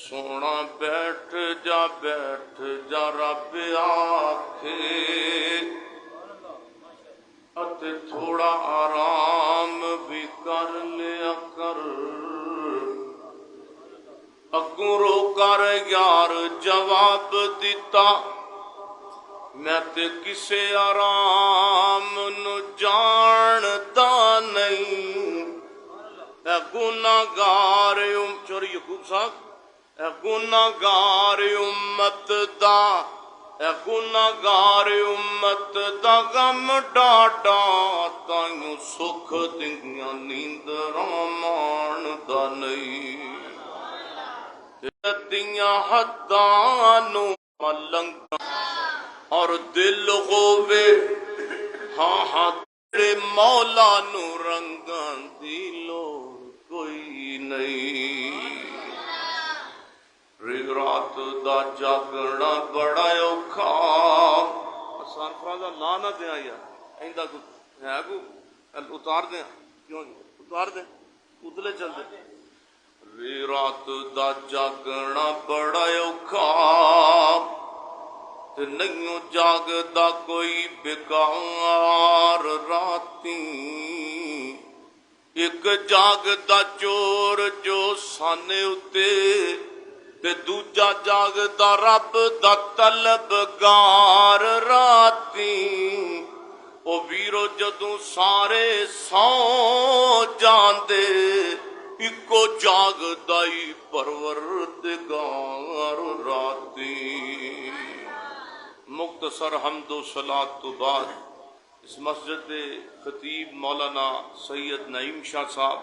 سونا بیٹھ جا رب آکھے اتے تھوڑا آرام بھی کر لیا کر اگوں رو کر یار جواب دیتا میں تے کسے آرام نو جانتا نہیں اے گناہگار چوری یعقوب صاحب اے گناہگار امت دا اے گناہگار امت دا غم ڈاٹا تائیوں سکھ دیاں نیندراں ماندا نہیں دیاں حداں نو ملنگ اور دل ہووے ہاں ہاں تیرے مولا نو رنگاں دی لوڑ کوئی نہیں رات دا جاگنا بڑا اوکھا آسان فرازہ لا نہ دیا یار ایندہ کو ہے کو اتار دیں کیوں اتار دیں اتلے چل دیں رات دا جاگنا بڑا اوکھا تے نہیں جاگدا کوئی بیکار راتی ایک جاگدا چور جو سانے اتے تے دوجا جاگدا رب دا طلبگار راتی او ویرو جدوں سارے سو جاندے اکو جاگدا ہی پروردگار راتی مختصر حمد و صلاۃ تو بعد اس مسجد خطیب مولانا سید نعیم شاہ صاحب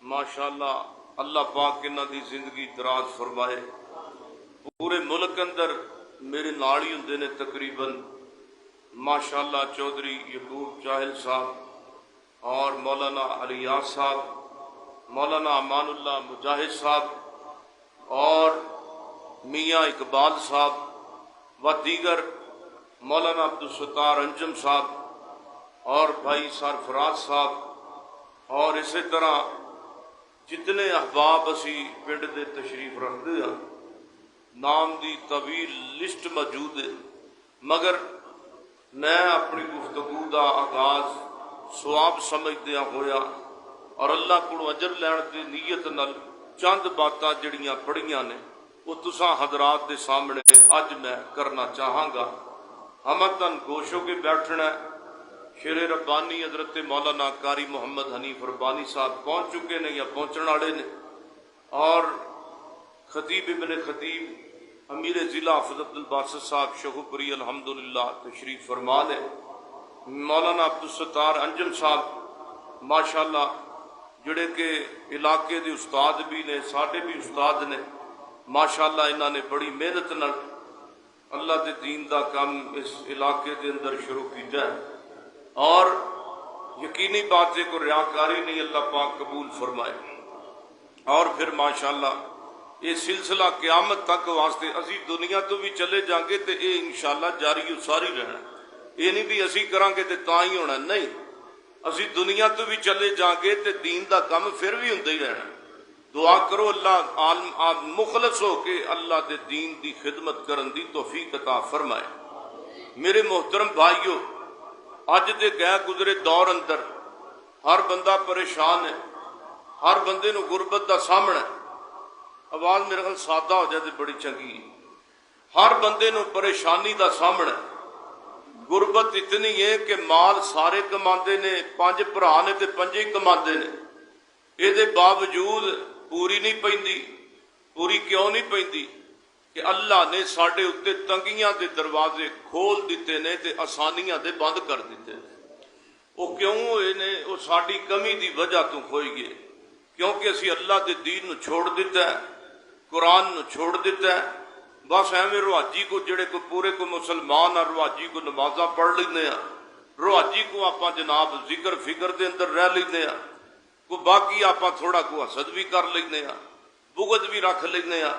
ماشاءاللہ اللہ پاک انہاں دی زندگی دراز فرمائے پورے ملک اندر میرے نال ہی ہوندے نے تقریباً ماشاءاللہ چودھری یعقوب چاہل صاحب اور مولانا علیاض صاحب مولانا امان اللہ مجاہد صاحب اور میاں اقبال صاحب و دیگر مولانا عبدالستار انجم صاحب اور بھائی سرفراز صاحب اور اسی طرح جتنے احباب اسی پنڈ دے تشریف رکھتے ہیں نام دی طویل لسٹ موجود ہے مگر میں اپنی گفتگو دا آغاز سواب سمجھدیا ہویا اور اللہ کو اجر لین دی نیت نال چند باتاں جڑیاں پڑھیاں نے وہ تساں حضرات دے سامنے اج میں کرنا چاہاں گا ہمتن گوشوں کے بیٹھنا ہے شیر ربانی حضرت مولانا قاری محمد حنیف ربانی صاحب پہنچ چکے نے یا پہنچنے والے نے اور خطیب ابن خطیب امیر ضلع حافظ عبد الباسط صاحب شہوپری الحمدللہ تشریف فرما لے مولانا عبدالستار انجم صاحب ماشاءاللہ جڑے کہ علاقے دے استاد بھی نے ساڈے بھی استاد نے ماشاءاللہ انہوں نے بڑی محنت نال اللہ دے دین دا کام اس علاقے دے اندر شروع کیتا ہے اور یقینی بات ہے کو ریاکاری نہیں اللہ پاک قبول فرمائے اور پھر ماشاءاللہ یہ سلسلہ قیامت تک واسطے اسی دنیا تو بھی چلے جائیں گے تو یہ انشاءاللہ جاری و ساری رہنا یہ نہیں بھی اسی کریں گے تو تاں ہی ہونا نہیں اسی دنیا تو بھی چلے جائیں گے تو دین دا کام پھر بھی ہوندے ہی رہنا دعا کرو اللہ عالم مخلص ہو کے اللہ دے دین دی خدمت کرن دی توفیق عطا فرمائے میرے محترم بھائیو اج دے گئے گزرے دور اندر ہر بندہ پریشان ہے ہر بندے نو غربت دا سامنا ہے آواز میرے خیال سادہ ہو جائے بڑی چنگی ہے ہر بندے نو پریشانی دا سامنا ہے غربت اتنی ہے کہ مال سارے کماندے نے 5 بھرا نے تے 5 ہی کماندے نے یہ دے باوجود پوری نہیں پیندی پوری کیوں نہیں پیندی کہ اللہ نے ساڈے اتے تنگیاں دے دروازے کھول دیتے نے تے آسانیاں دے بند کر دیتے وہ کیوں ہوئے نے وہ ساڈی کمی دی وجہ تو ہوئی گئے کیونکہ اسی اللہ دے دین نو چھوڑ دیتا ہے قرآن نو چھوڑ دیتا ہے بس ایویں رواجی کو جڑے کو پورے کو مسلمان اور رواجی کو نمازاں پڑھ لینے ہیں رواجی کو آپاں جناب ذکر فکر دے اندر رہ لینے ہیں کو باقی آپاں تھوڑا کو حسد بھی کر لینے ہیں بغض بھی رکھ لینے ہیں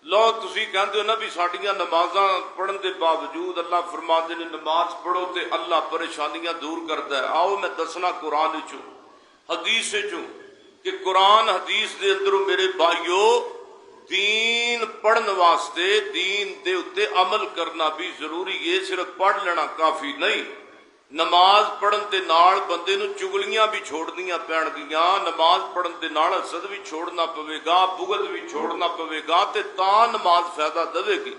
لو تسی کہندے ہو نا بھی ساڈیاں نمازاں پڑھن دے باوجود اللہ فرماندے نے نماز پڑھو تے اللہ پریشانیاں دور کردا ہے آؤ میں دسنا قرآن وچوں حدیث وچوں کہ قرآن حدیث دے اندروں میرے بھائیو دین پڑھن واسطے دین دے اتے عمل کرنا بھی ضروری ہے، صرف پڑھ لینا کافی نہیں۔ نماز پڑھن دے نال بندے نو چگلیاں بھی چھوڑنیاں پین گیاں، نماز پڑھن دے نال حسد بھی چھوڑنا پوے گا، بغض بھی چھوڑنا پوے گا، تے تاں نماز فائدہ دے گی۔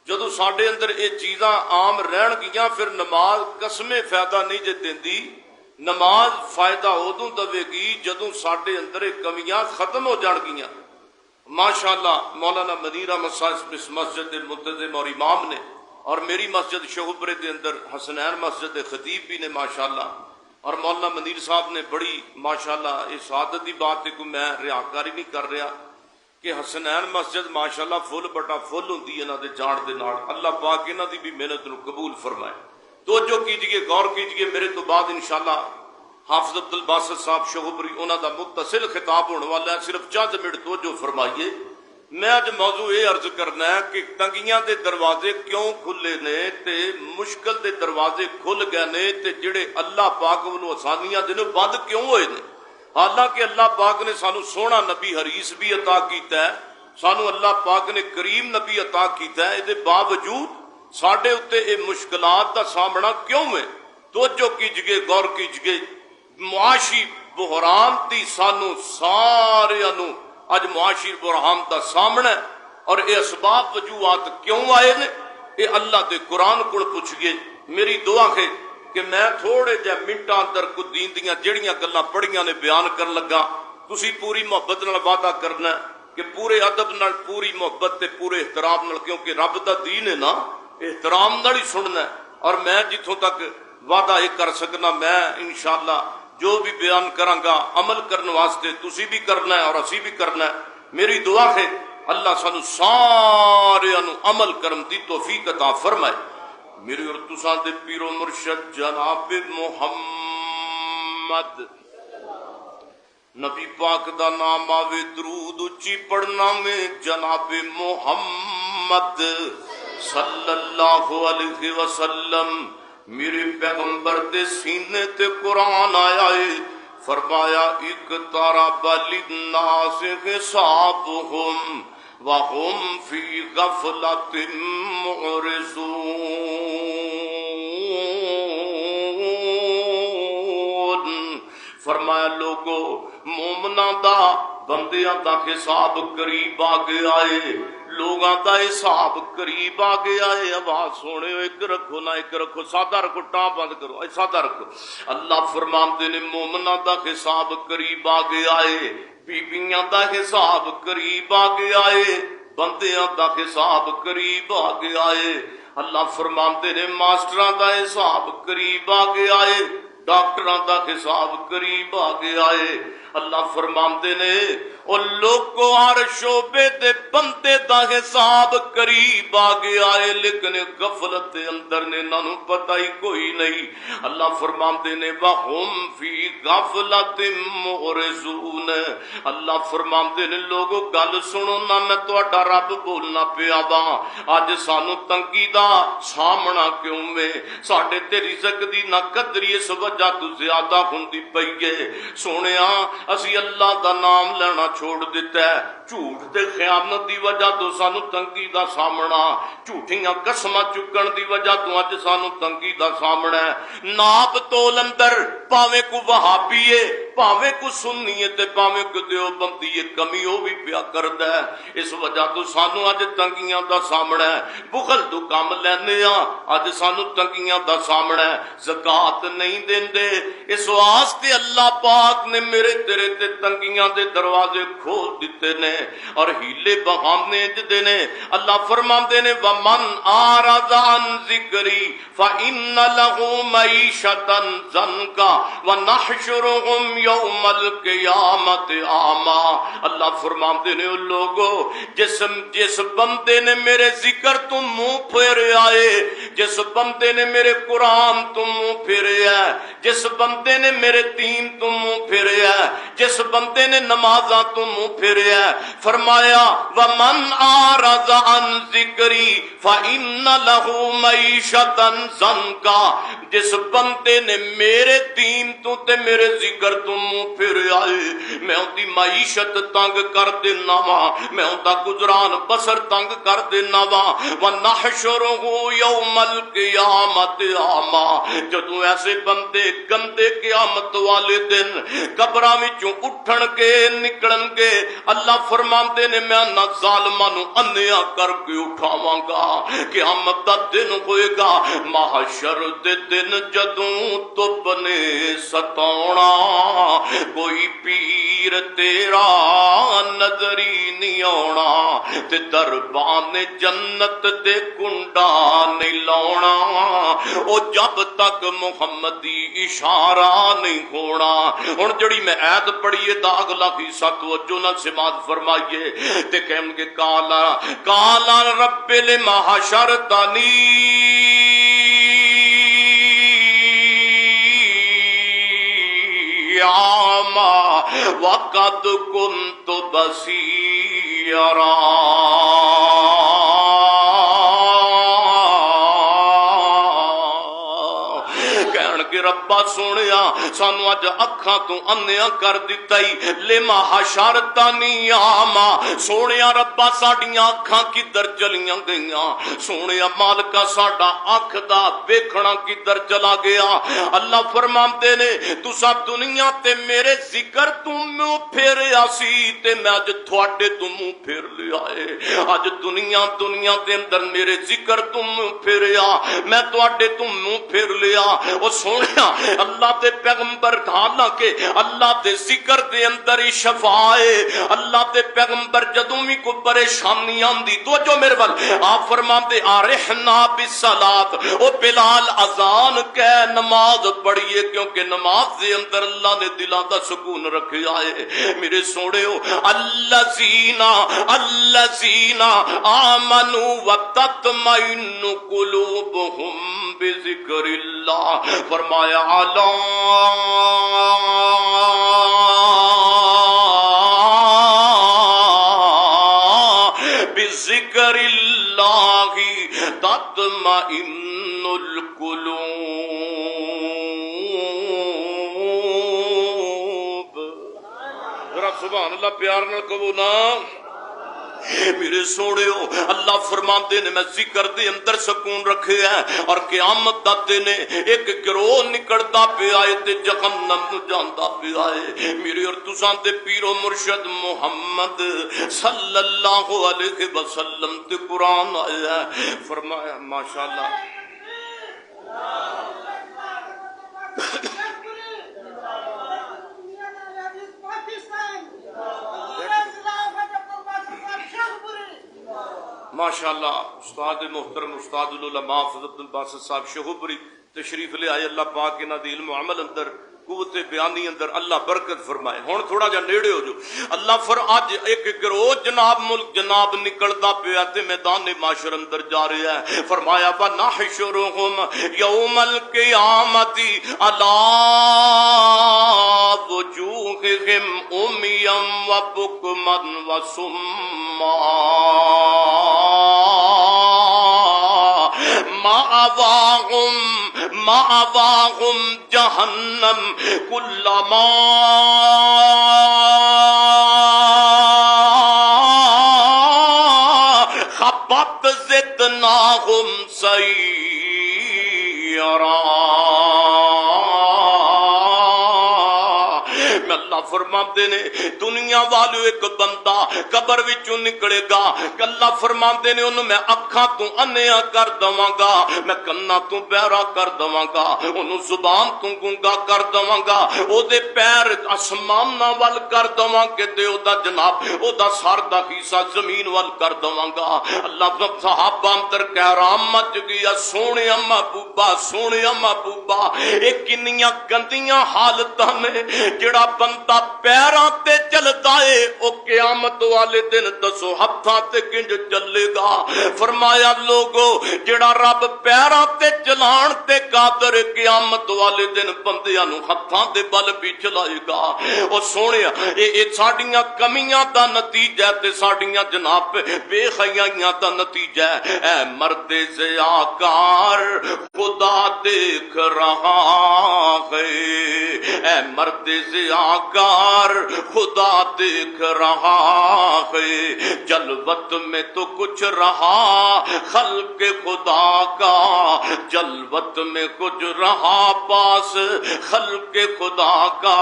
جدو ساڈے اندر یہ چیزاں عام رہن گیاں پھر نماز قسمیں فائدہ نہیں جے دیندی۔ نماز فائدہ ادوں دے گی جدوں ساڈے اندر یہ کمیاں ختم ہو جان گیاں۔ ماشاءاللہ مولانا منیر احمد صاحب اس مسجد المنتظم اور امام نے، اور میری مسجد شہبرے دے اندر حسنین مسجد خطیب بھی نے ماشاءاللہ، اور مولانا منیر صاحب نے بڑی ماشاءاللہ یہ سعادت دی بات ہے کہ میں ریاکاری نہیں کر رہا کہ حسنین مسجد ماشاءاللہ فل بٹا فل ہوندی ہے انہاں دے جان دے نال۔ اللہ پاک انہاں دی بھی محنت نو قبول فرمائے۔ توجہ کیجئے، غور کیجئے، میرے تو بعد انشاءاللہ حافظ عبد الباسط صاحب شہبری انہاں دا متصل خطاب ہونے والا ہے، صرف چند منٹ توجہ فرمائیے۔ میں اج موضوع یہ عرض کرنا ہے کہ تنگیاں دے دروازے کیوں کھلے نے تے مشکل دے دروازے کھل گئے نے تے جڑے اللہ پاک ونوں آسانیاں دے بند کیوں ہوئے نے۔ حالانکہ اللہ پاک نے سانو سونا نبی حریص بھی عطا کیتا ہے، سانو اللہ پاک نے کریم نبی عطا کیتا ہے، اس باوجود ساڈے اتے یہ مشکلات دا سامنا کیوں ہے؟ توجہ کیجئے، غور کیجئے۔ معاشی بحران تی سانو سارے نو اج معاشی بحران دا سامنا ہے، اور یہ اسباب وجوہات کیوں آئے نے یہ اللہ دے قرآن کو پوچھئے۔ میری دعا ہے کہ میں تھوڑے جے منٹاں اندر کو دین دیاں جڑیاں گلاں پڑھیاں نے بیان کر لگا، تسی پوری محبت نال وعدہ کرنا ہے کہ پورے ادب نال، پوری محبت تے پورے احترام نال، کیونکہ رب دا دین ہے نا، احترام نال ہی سننا ہے۔ اور میں جتھوں تک وعدہ یہ کر سکنا، میں انشاءاللہ جو بھی بیان کراں گا عمل کرنے واسطے تسی بھی کرنا ہے اور اسی بھی کرنا ہے۔ میری دعا ہے اللہ سانو سارے عمل کرن دی توفیق عطا فرمائے۔ میری اور تساں دے پیر و مرشد جناب محمد نبی پاک دا نام آوے درود اچھی پڑھنا میں جناب محمد صلی اللہ علیہ وسلم۔ میرے پیغمبر دے سینے تے قرآن آیا ہے، فرمایا اقترب للناس حسابهم وهم فی غفلۃ معرضون۔ فرمایا لوگو مومناں دا بندیاں دا حساب قریب آ گیا ہے، لوگاں دا حساب قریب آ گیا ہے۔ آواز سونے ایک رکھو نہ ایک رکھو، سادہ رکھو، ٹاں بند کرو، سادہ رکھو۔ اللہ فرماندے نے مومناں دا حساب قریب آ گیا ہے، بیبیاں دا حساب قریب آ گیا ہے، بندیاں دا حساب قریب آ گیا ہے۔ اللہ فرماندے نے ماسٹراں دا حساب قریب آ گیا ہے، ڈاکٹراں دا حساب قریب آ گیا ہے۔ اللہ فرماندے نے اور لوگوں ہر شعبے دے بندے دا حساب قریب آ گیا ہے، لیکن غفلت دے اندر نے انہوں پتہ ہی کوئی نہیں۔ اللہ فرماندے نے وَهُمْ فِي غَفْلَةٍ مُعْرِضُونَ۔ اللہ فرماندے نے لوگوں گل سنو نہ، میں تہاڈا رب بولنا پیا وا۔ اج سانو تنگی دا سامنا کیوں میں؟ ساڈے تے رزق دی نہ قدری اس وجہ تو زیادہ ہوندی پئی ہے۔ سونیا اسی اللہ دا نام لینا چھوڑ دیتا ہے، جھوٹ تے خیانت دی وجہ تو سانو تنگی دا سامنا، جھوٹیاں قسماں چکن دی وجہ تو اج سانو تنگی دا سامنا ہے۔ ناپ تول اندر پاویں کو وہابی ہے، پاویں کو سنی ہے تے پاویں کو دیوبندی ہے، کمی وہ بھی پیا کردا ہے۔ اس وجہ تو سانو اج تنگیاں دا سامنا ہے۔ بخل تو کم لینے ہاں، اج سانو تنگیاں دا سامنا ہے۔ زکات نہیں دیندے، اس واسطے اللہ پاک نے میرے تیرے تے تنگیاں دے دروازے کھول دیتے نے اور ہیلے بہانے دے نے۔ اللہ فرماندے نے وَمَنْ أَعْرَضَ عَنْ ذِكْرِي فَإِنَّ لَهُ مَعِيشَةً ضَنْكًا وَنَحْشُرُهُمْ يَوْمَ الْقِيَامَةِ أَعْمَىٰ۔ اللہ فرماندے نے لوگو جس بندے نے میرے ذکر تو منہ پھیر آئے، جس بندے نے میرے قرآن تو منہ پھیریا، جس بندے نے میرے دین تو منہ پھیریا، جس بندے نے نمازاں تو منہ پھیریا، فرمایا وَمَنْ أَعْرَضَ عَنْ ذِكْرِي فَإِنَّ لَهُ مَعِيشَةً ضَنْكًا، جس بندے نے میرے دین تو تے میرے ذکر تو منہ پھیریا میں ان دی معیشت تنگ کر دینا وا، میں ان دا گزران بسر تنگ کر دینا وا، وَنَحْشُرُهُ يَوْمَ الْقِيَامَةِ أَعْمَىٰ، جدوں ایسے بندے گندے قیامت والے دن قبراں وچوں اٹھن کے نکلن گے، اللہ فرماندے نے میں نہ ظالماں نوں انیا کر کے اٹھاواں گا، قیامت دا دن ہوئے گا، محشر دے دن جدوں تپ نے ستونا کوئی پیر تیرا نظری نہیں آنا، تے دربان جنت دے کنڈا نہیں لاؤنا، او جب تک محمدی اشارہ نہیں ہونا۔ ہن جڑی میں ایت پڑھیے داغ لگی سات توجہ نال سماعت فرمائیے تے کہن گے کالا رب لما حشرتنی أعمى وقد كنت بصيرا، ربا سونیا سانو اج اکھاں تو انیا کر دتا ہی، لما حشرتنی اعمی، سونیا ربا ساڈیاں اکھاں کدھر چلیاں گئیاں، سونیا مالکا ساڈا اکھ دا ویکھنا کدھر چلا گیا۔ اللہ فرماندے نے تساں دنیا تے میرے ذکر تو منہ پھیریا سی تے میں اج تھوڑے تو منہ پھیر لیا ہے، اج دنیا دے اندر میرے ذکر تو منہ پھیریا، میں تھوڑے تو منہ پھیر لیا۔ او سونیا اللہ دے پیغمبر حالانکہ اللہ دے ذکر دے اندر ہی شفا ہے، اللہ دے پیغمبر جدوں بھی کوئی پریشانی آندی تو جو میرے ول آپ فرماتے آرحنا بالصلاۃ، او بلال اذان کہہ نماز پڑھیے، کیونکہ نماز دے اندر اللہ نے دلاں دا سکون رکھیا ہے۔ میرے سوڑیو الذین آمنوا وتطمئن قلوبہم بذکر اللہ، فرمایا علی بذکر اللہ تطمئن القلوب۔ ذرا سبحان اللہ پیار نال کہو نا۔ میرے سوڑیو اللہ فرماتے نے میں ذکر دے اندر سکون رکھے ہیں، اور قیامت دا دن ایک گروہ نکڑتا پہ آئے تے جہنم نو جاندا پہ آئے۔ میرے اور تساں دے پیر و مرشد محمد صلی اللہ علیہ وسلم تے قرآن آیا ہے، فرمایا ماشاءاللہ ماشاءاللہ استاد محترم استاد العلماء فضل عبد الباسط صاحب شہوبری تشریف لے آئے، اللہ پاک انہاں دی علم و عمل اندر قوت بیانی اندر اللہ برکت فرمائے۔ ہن تھوڑا جا نیڑے ہو جو اللہ اج ایک گروہ جناب ملک جناب نکلدا پیا تے میدان معاشر اندر جا رہا ہے، فرمایا وَنَحْشُرُهُمْ يَوْمَ الْقِيَامَةِ عَلَىٰ وُجُوهِهِمْ عُمْيًا وَبُكْمًا وَصُمًّا مَأْوَاهُمْ جَهَنَّمُ كُلَّمَا خَبَتْ زِدْنَاهُمْ سَعِيرًا۔ فرماندے نے دنیا والو ایک بندہ قبر وچوں نکلے گا، اللہ فرماندے نے انہوں میں اکھاں تو انیا کر دواں گا، میں کنا تو بہرا کر دواں گا، انہوں زبان تو گنگا کر دواں گا، او دے پیر آسمان وال کر دواں گے تے او دا جناب او دا سر دا حصہ زمین وال کر دواں گا۔ اللہ صحابہ اندر کہرام مچ گیا، سونے محبوبہ سونے محبوبہ، اے کنیاں گندیاں حالتاں نے جڑا بندہ بندہ پیراں تے چلدا ہے او قیامت والے دن دسو ہتھاں تے کنج چلے گا؟ فرمایا لوگو جڑا رب پیراں تے چلان تے قادر قیامت والے دن بندیاں نو ہتھاں دے بل بھی چلائے گا۔ او سونیا اے ساڈیاں کمیاں دا نتیجہ تے ساڈیاں جناب بے حیائیاں دا نتیجہ ہے۔ اے مرد ضیاءکار خدا دیکھ رہا ہے، اے مرد ضیاءکار خدا دیکھ رہا ہے، جلوت میں تو کچھ رہا خلق خدا کا، جلوت میں کچھ رہا پاس خلق خدا کا،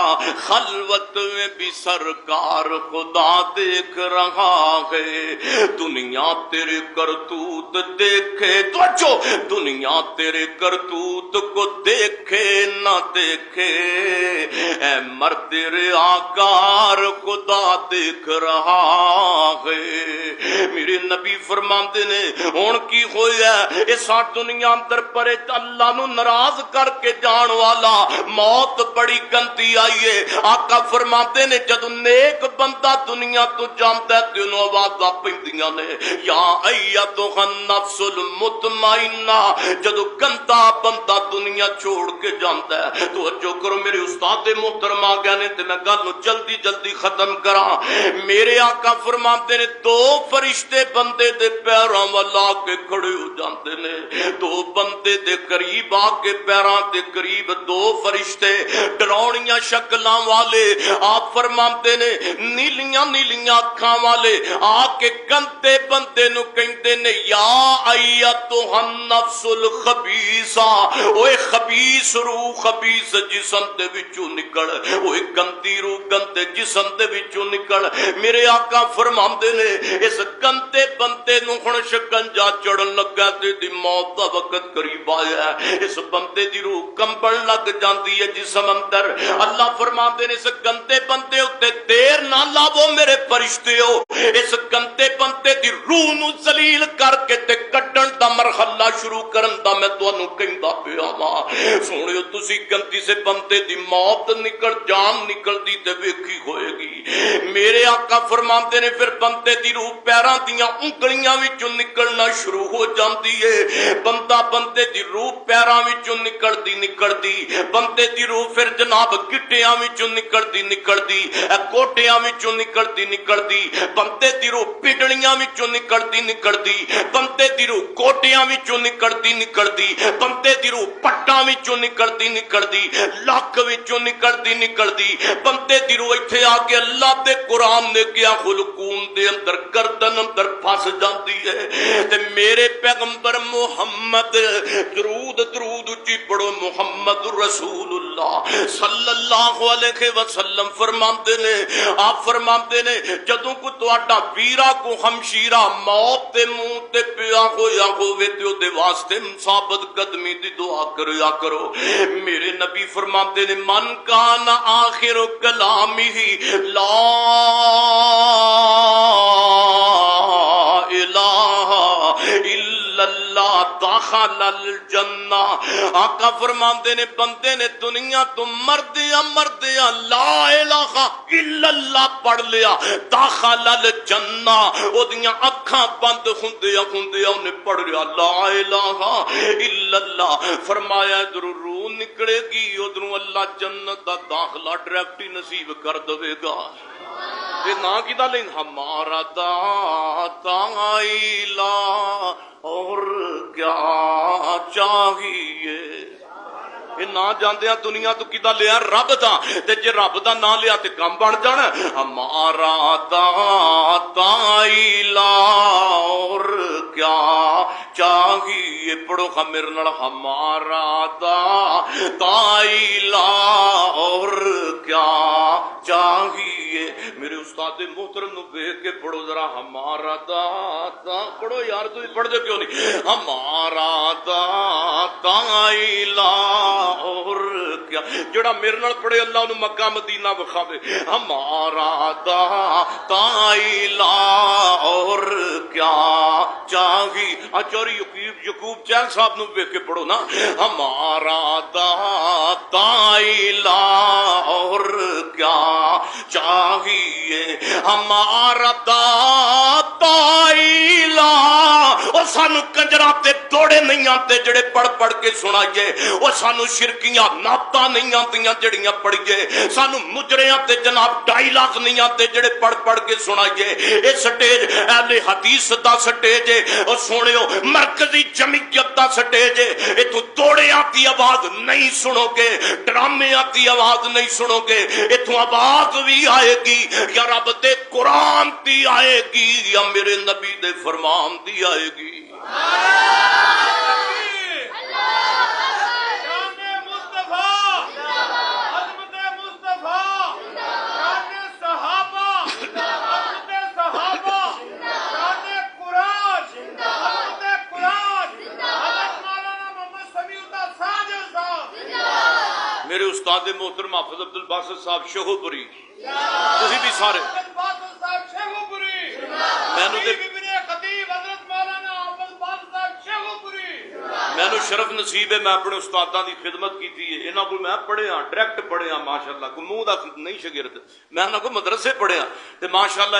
خلوت میں بھی سرکار خدا دیکھ رہا ہے۔ دنیا تیرے کرتوت دیکھے توجہ، دنیا تیرے کرتوت کو دیکھے نہ دیکھے، اے مرد ریاکار خدا دیکھ رہا ہے۔ میرے نبی فرماندے نے ہن کی ہویا اس دنیا اندر پرے اللہ نو ناراض کر کے جان والا موت بڑی گندی آئی ہے۔ آقا فرماندے نے جدوں نیک بندہ دنیا تو جاندا ہے تے انہوں آوازاں پیندیاں نے یا ایتھا النفس المطمئنہ، جدوں گندا بندہ دنیا چھوڑ کے جاندا ہے۔ توجہ کرو میرے استاد محترم آ گئے نے تے میں گل نوں جلدی جلدی ختم کراں۔ میرے آقا فرماندے نے دو فرشتے بندے دے پیراں ول آ کے کھڑے ہو جاندے نے، دو بندے دے قریب آ کے پیراں دے قریب دو فرشتے ڈراؤنیاں شکلاں والے آپ فرماندے نے نیلیاں نیلیاں اکھاں والے آ کے گندے بندے نو کہندے نے یا ایتھا النفس الخبیثہ، اوے خبیث روح خبیث جسم دے وچوں نکل، اوے گندی روح گندے جسم دے وچوں نکل۔ میرے آقا فرماندے نے اس گندے بندے نو ہن شکنجا چڑھن لگا تے دی موت دا وقت قریب آیا ہے، اس بندے دی روح کمبن لگ جاندی ہے جسم اندر۔ اللہ فرماندے نے اس گندے بندے اتے دیر نہ لاو میرے فرشتےو، اس گندے بندے دی روح نو ذلیل کر کے تے کڈن دا مرحلہ شروع کرن دا میں تانوں کہندا پیا واں۔ سونیو تسی گندی سے بندے دی موت نکل جان نکلدی تے ویکھی ہوئے گی۔ میرے آقا فرماندے نے پھر بندے دی روح پیراں دیاں انگلیاں وچوں نکلنا شروع ہو جاندی ہے، بندہ بندے دی روح پیراں وچوں نکلدی بندے دی روح پھر جناب گٹیاں وچوں نکلدی کوٹیاں وچوں نکلدی بندے دی روح پڈڑیاں وچوں نکلدی بندے دی روح کوٹیاں وچوں نکلدی بندے دی روح پٹاں وچوں نکلدی لک وچوں نکلدی بندے دی روح ایتھے آ کے اللہ دے قرآن نے کیا خلقوم دے اندر گردن اندر پھس جاندی ہے۔ تے میرے پیغمبر محمد درود اچھی پڑھو محمد رسول اللہ صلی اللہ علیہ وسلم فرماندے نے، آپ فرماندے نے جدوں کو تہاڈا ویرا کو ہمشیرہ موت دے منہ تے پیا ہویا ہووے تے او دے واسطے ثابت قدمی دی دعا کریا کرو۔ میرے نبی فرماندے نے من کان آخر کلامہ لا الہ الا اللہ دخل الجنہ۔ آقا فرماندے نے بندے نے دنیا تو مردیا لا الہ الا اللہ پڑھ لیا دخل الجنہ، او دیاں اکھاں بند ہوندیا انہیں پڑھ لیا لا الہ الا اللہ۔ فرمایا ادھروں روح نکلے گی ادھروں اللہ جنت دا داخلہ ڈائریکٹ ہی نصیب کر دے گا۔ یہ نا کیدا لین ہمارا داتا الہ اور کیا چاہیے، یہ نہ جاندیاں دنیا تو کیدا لیا رب دا، تے جے رب دا نہ لیا تے کم بن جانا۔ ہمارا داتا الہ اور کیا چاہیے، پڑھو میرے نال ہمارا داتا الہ اور کیا چاہیے۔ میرے استاد محترم نو دیکھ کے پڑھو ذرا ہمارا داتا، پڑھو یار تو پڑھ دے کیوں نہیں، ہمارا داتا الہ اور کیا، جڑا میرے نال پڑھے اللہ انہوں مکہ مدینہ بخاوے، ہمارا داتا الہ اور کیا چاہیے۔ چوہی چوری یعقوب چہل صاحب نو ویکھ کے پڑھو نا، ہمارا داتا الہ اور کیا چاہیے، ہمارا داتا الہ، اور سانو کنجراں تے دوڑے نہیں آتے جڑے پڑھ پڑھ کے سنائیے، اور سانو شرکیاں نعتاں نہیں آندیاں جڑیاں پڑھیے، سانو مجریاں تے جناب ڈائلاگ نہیں آتے جڑے پڑھ پڑھ کے سنائیے۔ اے سٹیج اہل حدیث دا سٹیج ہے، اور سنیو مرکزی جمعیت دا سٹیج ہے، اے تو دوڑیاں دی آواز نہیں سنو گے، ڈرامیاں دی آواز نہیں سنو گے، اے تو آواز بھی آئے گی یا رب دے قرآن دی آئے گی یا میرے نبی دے فرمان دی آئے گی۔ میرے استاد محترم حافظ عبد الباسط صاحب شہو پوری، تسی بھی سارے مینو شرف نصیب ہے، میں اپنے استاداں دی خدمت کی تھی، انہاں کو میں پڑھیا ڈائریکٹ پڑھیا ماشاءاللہ، کوئی منہ دا نہیں شاگرد، میں انہاں کو مدرسے پڑھیا تے ماشاءاللہ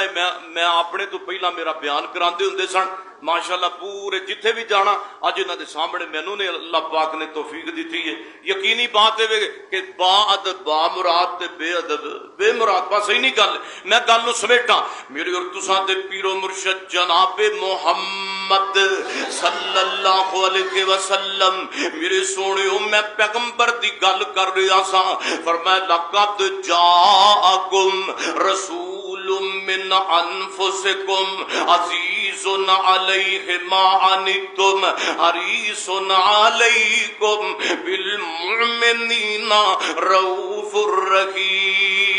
میں اپنے تو پہلا میرا بیان کراندے ہوندے سن ماشاءاللہ، پورے جتھے بھی جانا اج انہاں دے سامنے مینوں نے اللہ پاک نے توفیق دیتی ہے۔ یقینی بات ہے کہ با ادب با مراد تے بے ادب بے مراد، بس صحیح نہیں گل، میں گل نو سمیٹاں، میرے اور تساں دے پیر و مرشد جناب محمد صلی اللہ علیہ وسلم، میرے سونیو میں پیغمبر دی گل کر رہا سا، فرمایا لقد جاءکم رسول من انفسکم عزیز علیہ ما عنتم حریص علیکم بالمؤمنین رؤوف الرحیم۔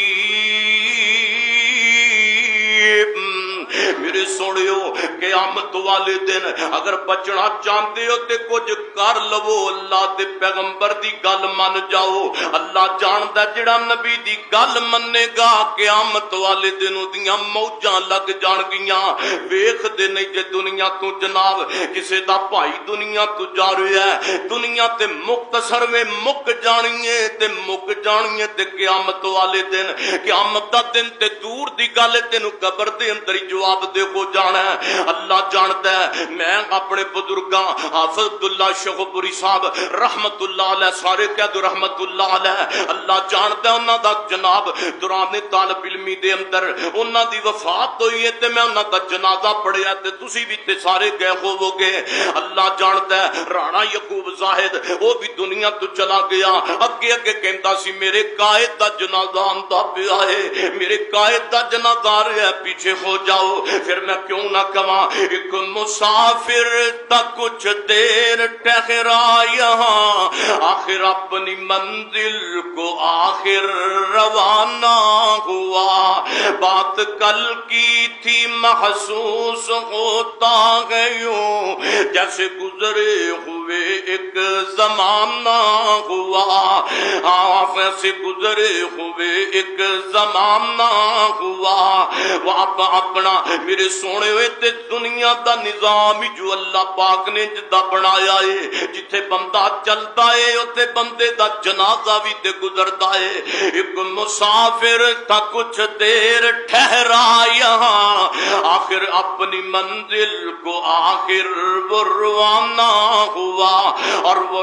میرے سوڑیو قیامت والے دن اگر بچنا چاہتے ہو تے کچھ کر لو، اللہ دے پیغمبر دی گل من جاؤ، اللہ جاندا جڑا نبی دی گل منے گا قیامت والے دن اودیاں موجاں لگ جان گیاں۔ ویکھ دے نہیں جے دنیا تو جناب کسے دا بھائی دنیا تو جا رہا ہے، دنیا تے مختصر میں مک جانی ہے تے مک جانی ہے تے قیامت والے دن، قیامت دا دن تے دور دی گل تینوں قبر دے اندر ہی جواب دے ہو جانا ہے۔ اللہ جانتا ہے، میں اپنے بزرگاں حافظ عبداللہ شہپوری صاحب رحمت اللہ علیہ، سارے کہہ دو رحمت اللہ علیہ، اللہ جانتا ہے انہاں دا جناب دوران طالب علمی دے اندر انہاں دی وفات ہوئی ہے تے میں انہاں دا جنازہ پڑھیا تے تسی بھی تے سارے گئے ہوو گے۔ اللہ جانتا ہے رانا یعقوب زاہد وہ بھی دنیا تو چلا گیا، اگے اگے کہندا سی میرے قائد دا جنازہ آندا پیا ہے، میرے قائد دا جنازہ آ رہا ہے، پیچھے ہو جاؤ۔ پھر میں کیوں نہ کہاں ایک مسافر تا کچھ دیر ٹھہرا یہاں، آخر اپنی منزل کو آخر روانہ ہوا، بات کل کی تھی محسوس ہوتا ہے یوں جیسے گزرے ہوئے ایک زمانہ ہوا، سے گزرے ہوئے ایک زمانہ ہوا۔ وہ اپنا میرے سونے ہوئے تے دنیا دا نظام جو اللہ پاک نے جدا بنایا ہے، جتھے بندہ چلتا ہے اتے بندے دا جنازہ بھی تے گزرتا ہے۔ ایک مسافر تھا کچھ دیر ٹھہرا یہاں، آخر اپنی منزل کو آخر وہ روانہ ہوا، اور وہ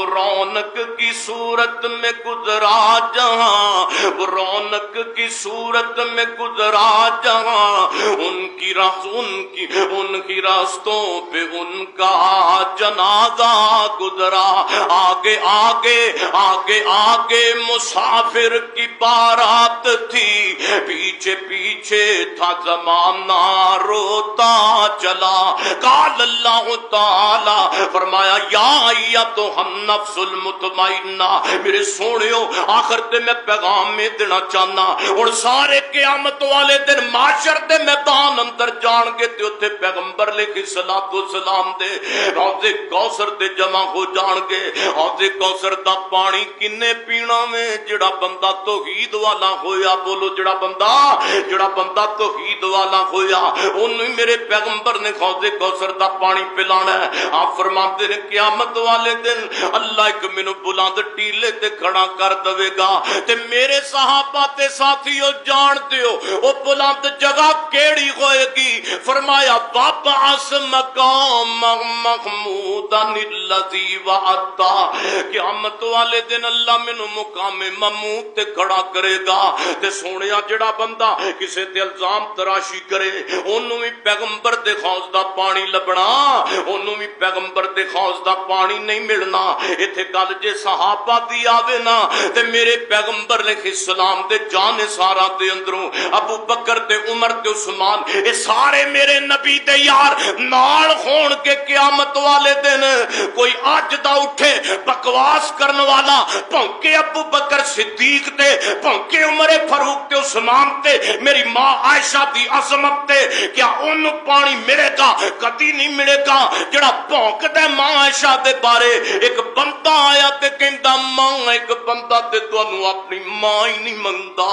رونق کی صورت میں گزرا جہاں، وہ رونق کی صورت میں گزرا جہاں، ان کی راستوں پہ ان کا جنازہ گزرا۔ آگے آگے آگے آگے مسافر کی بارات تھی، پیچھے پیچھے تھا زمانہ روتا چلا۔ قال اللہ تعالی، فرمایا یا ایتھا النفس المطمئنہ، میرے سونیو آخر تے میں پیغام میں دینا چاہنا، اور سارے قیامت والے دن معاشر دے میدان اندر جان کے تے اتھے پیغمبر علیہ الصلوۃ والسلام دے حوض کوثر تے جمع ہو جان گے۔ حوض کوثر دا پانی کنے پینا میں؟ جڑا بندہ توحید والا ہویا، بولو جڑا بندہ توحید والا ہویا، انہوں میرے پیغمبر نے حوض کوثر دا پانی پلانا ہے۔ آپ فرماتے ہیں قیامت والے دن اللہ ایک مینوں بلند ٹیلے تے کھڑا کر دے گا تے میرے صحابہ تے ساتھیو جان دیو او بلند جگہ کیڑی ہوئے گی؟ فرمایا وابعث مقام محمودا الذی وعدتا، قیامت والے دن اللہ مینوں مقام محمود تے کھڑا کرے گا تے سونیا جڑا بندہ کسے تے الزام تراشی کرے اونوں بھی پیغمبر دے حوض دا پانی لبنا، اونوں بھی پیغمبر دے حوض دا پانی نہیں ملنا۔ ایتھے گل جے صحابہ دی آوے نا تے میرے پیغمبر علیہ السلام دے جان سارا دے اندروں ابو بکر تے عمر تے عثمان اے سارے میرے نبی دے یار نال ہون کے قیامت والے دن کوئی اج دا اٹھے بکواس کرن والا بھونکے ابو بکر صدیق تے بھونکے عمر فاروق تے عثمان تے میری ماں عائشہ دی عظمت تے، کیا انہوں پانی ملے گا؟ کدی نہیں ملے گا۔ جڑا بھونک دے ماں عائشہ دے بارے ایک بندہ آیا تے کہندا ماں ایک بندہ تے تانوں اپنی ماں ہی نہیں منگدا۔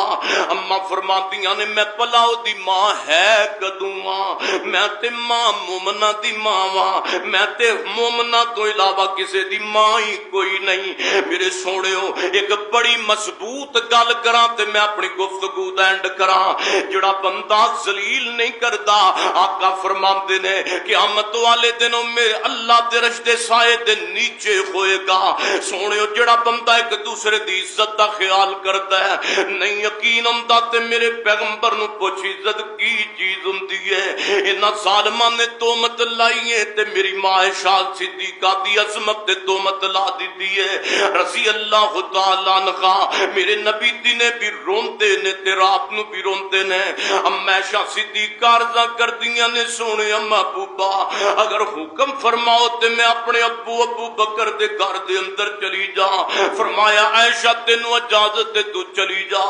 اما فرماندیاں نے میں پلاؤ دی ماں ہے کدوں ہاں، میں تے ماں مومنہ دی ماں واں، میں تے مومنہ تو علاوہ کسے دی ماں ہی کوئی نہیں۔ میرے سونےو ایک بڑی مضبوط گل کراں تے میں اپنی گفتگو دا اینڈ کراں۔ جڑا بندہ ذلیل نہیں کردا آقا فرماندے نے قیامت والے دنوں میں اللہ دے رش دے سائے دے نیچے ہوئے گا۔ سونےو جڑا بندہ ایک دوسرے دی عزت دا خیال کرتا ہے نہیں یقین ہوندا تے میرے پیغمبر نو پوچھ عزت کی چیز ہوندی ہے؟ انہاں ظالماں نے تہمت لائی ہے تے میری ماں عائشہ صدیقہ دی عظمت تے تہمت لا دتی ہے رضی اللہ تعالی عنہا۔ میرے نبی دی نے بھی روندے نے تے رات نو بھی روندے نے۔ اما عائشہ صدیقہ عرضاں کردیاں نے سونے اما ابا اگر حکم فرماؤ تے میں اپنے ابو بکر دے گھر دے اندر چلی جا۔ فرمایا عائشہ تینوں اجازت تے تو چلی جا۔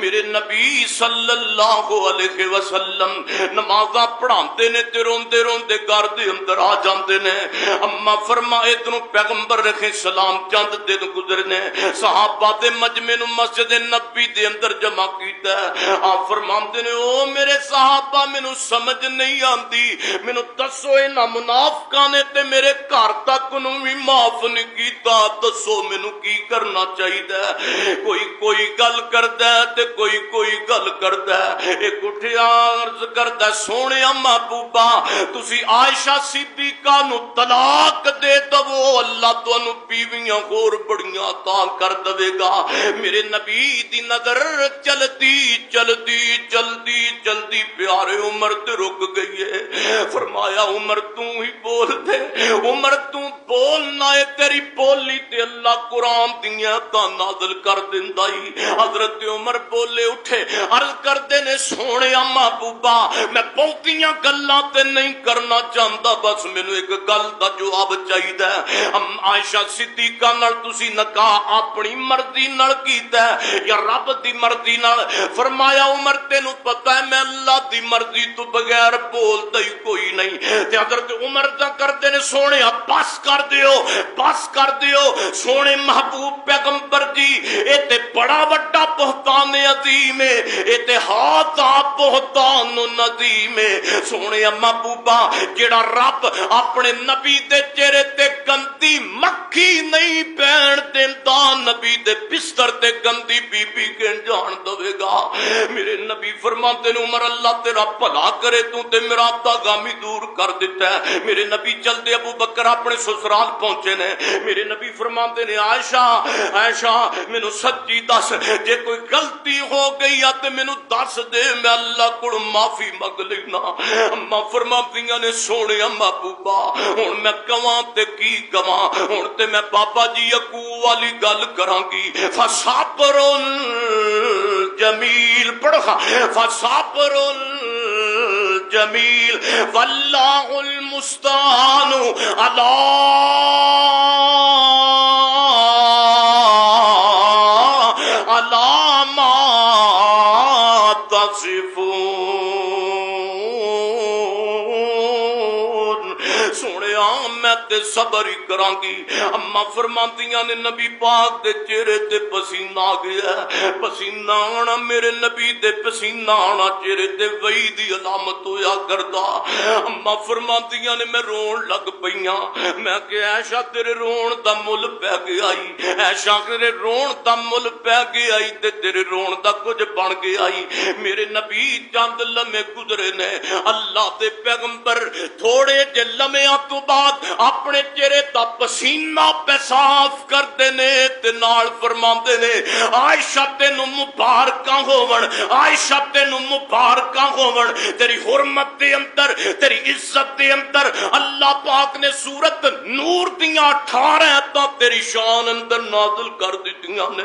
میرے نبی صلی اللہ علیہ وسلم نمازاں پڑھاندے نے تے روندے روندے گھر دے اندر آ جاندے نے۔ اما فرمائے ادھروں پیغمبر علیہ السلام چند دن گزرنے صحابہ دے مجمع نو مسجد نبی دے اندر جمع کیتا ہے۔ آپ فرماندے نے او میرے صحابہ مینوں سمجھ نہیں آندی، مینوں دسو انہاں منافقاں نے تے میرے گھر تک نو بھی معاف نہیں کیتا، دسو مینوں کی کرنا چاہیے؟ کوئی گل کردا ہے تے کوئی گل کردا ہے۔ ایک اٹھیا عرض کردا سونے محبوبہ تسی عائشہ صدیقہ نو طلاق دے دو اللہ تانوں بیویاں ہور بڑیاں عطا کر دے گا۔ میرے نبی دی نظر چلدی پیارے عمر تے رک گئی ہے۔ فرمایا عمر تو ہی بول دے، عمر تو بولنا ہے، تیری بولی تے اللہ قرآن دیاں تا نازل کر دیندا ہی۔ حضرت عمر بولے اٹھے عرض کردے نے سونے محبوبہ میں بہتیاں گلاں تے نہیں کرنا چاہندا، بس مینوں ایک گل دا جواب چاہیدا ہے۔ عائشہ صدیقہ نال تسی نکاح اپنی مرضی نال کیتا ہے یا رب دی مرضی نال؟ فرمایا عمر تینوں پتہ ہے میں اللہ دی مرضی تو بغیر بولدا ہی کوئی نہیں۔ تے حضرت عمر دا کردے نے سونے بس کر دیو سونے محبوب پیغمبر جی، اے تے بڑا وڈا بہتان عظیم ہے، اے تے ہاتھا بہتان عظیم ہے۔ سونے محبوبہ جڑا رب اپنے نبی دے چہرے تے گندی مکھی نہیں پین دیندا، نبی دے بستر تے گندی بی بی کین جان دے گا؟ میرے نبی فرماتے نے عمر اللہ تیرا بھلا کرے تو تے میرا غامی دور کر دیتا ہے۔ میرے نبی چل دے ابو بکر اپنے سسرال پہنچے نے۔ میرے نبی فرماتے نے عائشہ مینوں سچی دس جے کوئی غلطی ہو گئی ہے تے مینوں دس دے میں اللہ کو معافی منگ لینا۔ اما فرماندیاں نے سونے محبوبہ ہن میں کواں تے کی کواں، ہن تے میں بابا جی یقو والی گل کراں گی۔ فصبر جمیل پڑھا فصبر جمیل واللہ المستعان علی ما تصفون۔ سونے میں تے صبر ہی کراں گی۔ اما فرماندیاں نے نبی پاک دے چہرے تے پسینہ آ گیا، پسینہ آنا میرے نبی دے پسینہ آنا چہرے تے وہی دی علامت ہویا کردا۔ اما فرماندیاں نے میں رون لگ پیاں، میں کہ عائشہ تیرے رون دا مل پہ گیا ہی، عائشہ تیرے رون دا مل پہ گیا ہی تے تیرے رون دا کچھ بن گیا ہی۔ میرے نبی چند لمحے گزرے نے، اللہ دے پیغمبر تھوڑے جے لمحیاں تو بعد اپنے چہرے دا پسینہ پہ صاف کرتے نے تے نال فرماندے نے عائشہ تینوں مبارکاں ہون، عائشہ تینوں مبارکاں ہون، تیری حرمت دے اندر، تیری عزت دے اندر اللہ پاک نے سورت نور دیاں 18 آیتاں تیری شان اندر نازل کر دتیاں نے۔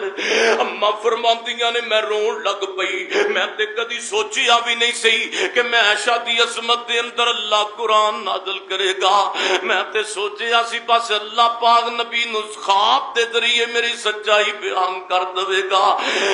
اما فرماندیاں نے میں رون لگ پئی، میں تے کدی سوچیا بھی نہیں سی کہ میں عائشہ دی عظمت دے اندر اللہ قرآن نازل کرے گا۔ میں تے سوچیا سی بس اللہ پاک نبی نو خواب دے ذریعے میری سچائی بیان کر دے گا۔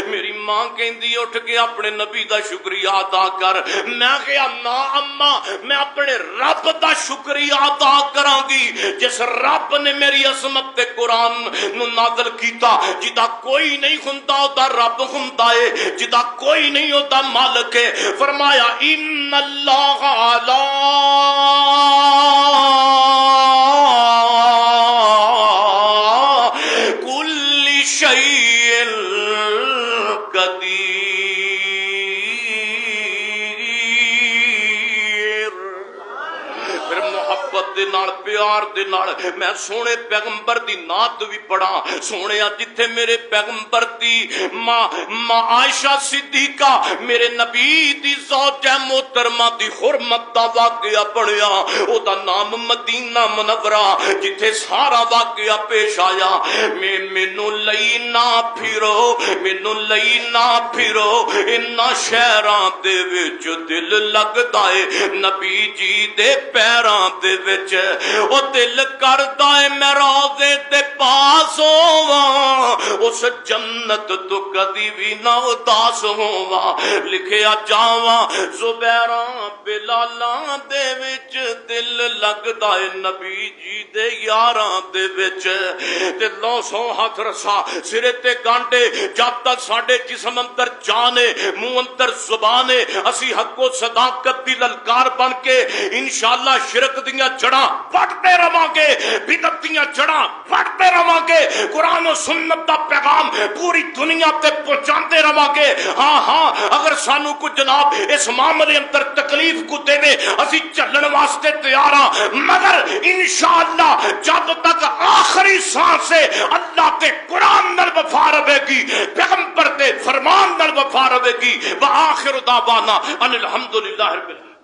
میری ماں کہندی اٹھ کے اپنے نبی دا شکریہ ادا کر، میں کہیا نا اما میں اپنے رب دا شکریہ ادا کراں گی جس رب نے میری عظمت تے قرآن نو نازل کیتا، جدا کوئی نہیں ہوندا او دا رب ہوندا ہے، جدا کوئی نہیں او دا مالک ہے۔ فرمایا ان اللہ علی کل شیء قدیر۔ پھر محبت دے نال پیار دے نال میں سونے پیغمبر دی نعت بھی پڑھا۔ سونے جتھے میرے پیغمبر دی ماں عائشہ صدیقہ میرے نبی دی زوجہ محترمہ دی حرمت دا واقعہ پڑھیا، او دا نام مدینہ منورہ جتھے سارا واقعہ پیش آیا۔ مینوں لئی نہ پھرو، مینوں لئی نہ پھرو، انہاں شہراں دے وچ دل لگدا اے نبی جی دے پیراں دے وچ، او دل کردا اے میں روضے تے پاس ہوواں، اس جنت تو کدی بھی نہ اداس ہوواں۔ لکھیا جاواں زبیراں بلالاں دے وچ دل لگدا اے نبی جی دے یاراں دے وچ، تے 900 ہاتھ رسا سرے تے گانٹے جب تک ساڈے جسم اندر جان ہے، منہ اندر زبان ہے، اسی حق و صداقت دی للکار بن کے انشاءاللہ شرک دیاں جڑاں پھٹتے رواں گے، بدعت دیاں جڑاں پھٹتے رواں گے، قرآن و سنت دا پیغام پوری دنیا تے پہنچاندے رواں گے۔ ہاں ہاں اگر سانو کو جناب اس معاملے اندر تکلیف کو دے اسی چلن واسطے تیار ہاں، مگر انشاءاللہ جب تک آخری سانس سے اللہ تے قرآن نال وفا رہے گی، پیغمبر تے فرمان نال وفا رہے گی۔ وآخر دعوانا ان الحمدللہ رب العالمین۔